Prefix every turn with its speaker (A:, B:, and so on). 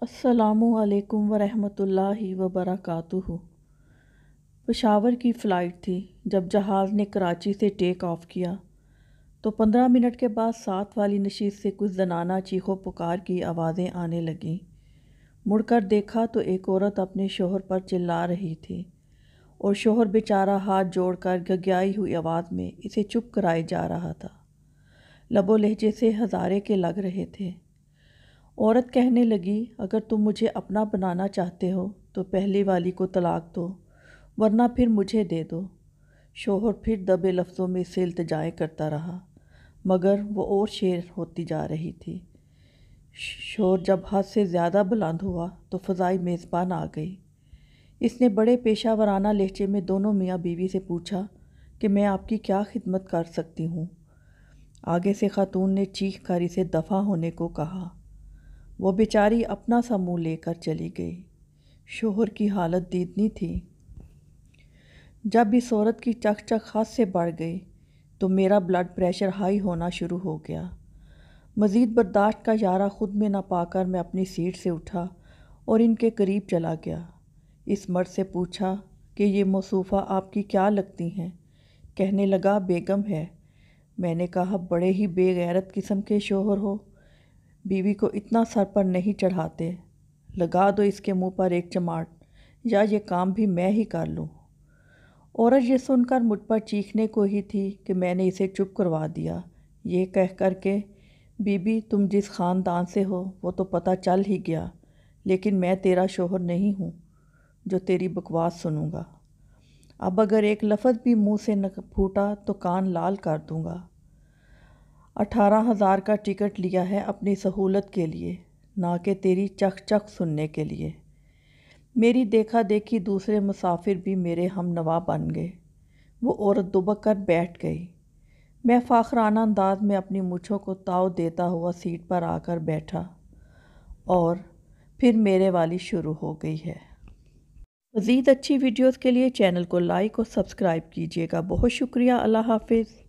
A: السلام علیکم ورحمۃ اللہ وبرکاتہ۔ پشاور کی فلائٹ تھی۔ جب جہاز نے کراچی سے ٹیک آف کیا تو 15 منٹ کے بعد ساتھ والی نشست سے کچھ زنانہ چیخو پکار کی آوازیں آنے لگیں۔ مڑ کر دیکھا تو ایک عورت اپنے شوہر پر چلا رہی تھی اور شوہر بیچارہ ہاتھ جوڑ کر گھگھیائی ہوئی آواز میں اسے چپ کرائے جا رہا تھا۔ لب و لہجے سے ہزارے کے لگ رہے تھے۔ عورت کہنے لگی، اگر تم مجھے اپنا بنانا چاہتے ہو تو پہلی والی کو طلاق دو، ورنہ پھر مجھے دے دو۔ شوہر پھر دبے لفظوں میں سے التجائیں کرتا رہا، مگر وہ اور شیر ہوتی جا رہی تھی۔ شور جب حد سے زیادہ بلند ہوا تو فضائی میزبان آ گئی۔ اس نے بڑے پیشہ ورانہ لہجے میں دونوں میاں بیوی سے پوچھا کہ میں آپ کی کیا خدمت کر سکتی ہوں۔ آگے سے خاتون نے چیخ کر اسے دفع ہونے کو کہا۔ وہ بیچاری اپنا سا منہ لے کر چلی گئی۔ شوہر کی حالت دیدنی تھی۔ جب اس عورت کی چک چک حد سے بڑھ گئی تو میرا بلڈ پریشر ہائی ہونا شروع ہو گیا۔ مزید برداشت کا یارہ خود میں نہ پا کر میں اپنی سیٹ سے اٹھا اور ان کے قریب چلا گیا۔ اس مرد سے پوچھا کہ یہ موصوفہ آپ کی کیا لگتی ہیں؟ کہنے لگا، بیگم ہے۔ میں نے کہا، بڑے ہی بے غیرت قسم کے شوہر ہو، بیوی کو اتنا سر پر نہیں چڑھاتے۔ لگا دو اس کے منہ پر ایک چماٹ، یا یہ کام بھی میں ہی کر لوں۔ عورت یہ سن کر مجھ پر چیخنے کو ہی تھی کہ میں نے اسے چپ کروا دیا، یہ کہہ کر کہ بی بی تم جس خاندان سے ہو وہ تو پتہ چل ہی گیا، لیکن میں تیرا شوہر نہیں ہوں جو تیری بکواس سنوں گا۔ اب اگر ایک لفظ بھی منہ سے نہ پھوٹا تو کان لال کر دوں گا۔ 18,000 کا ٹکٹ لیا ہے اپنی سہولت کے لیے، نہ کہ تیری چخ چخ سننے کے لیے۔ میری دیکھا دیکھی دوسرے مسافر بھی میرے ہم نوا بن گئے۔ وہ عورت دبک کر بیٹھ گئی۔ میں فاخرانہ انداز میں اپنی مونچھوں کو تاؤ دیتا ہوا سیٹ پر آ کر بیٹھا، اور پھر میرے والی شروع ہو گئی ہے۔ مزید اچھی ویڈیوز کے لیے چینل کو لائک اور سبسکرائب کیجیے گا۔ بہت شکریہ۔ اللہ حافظ۔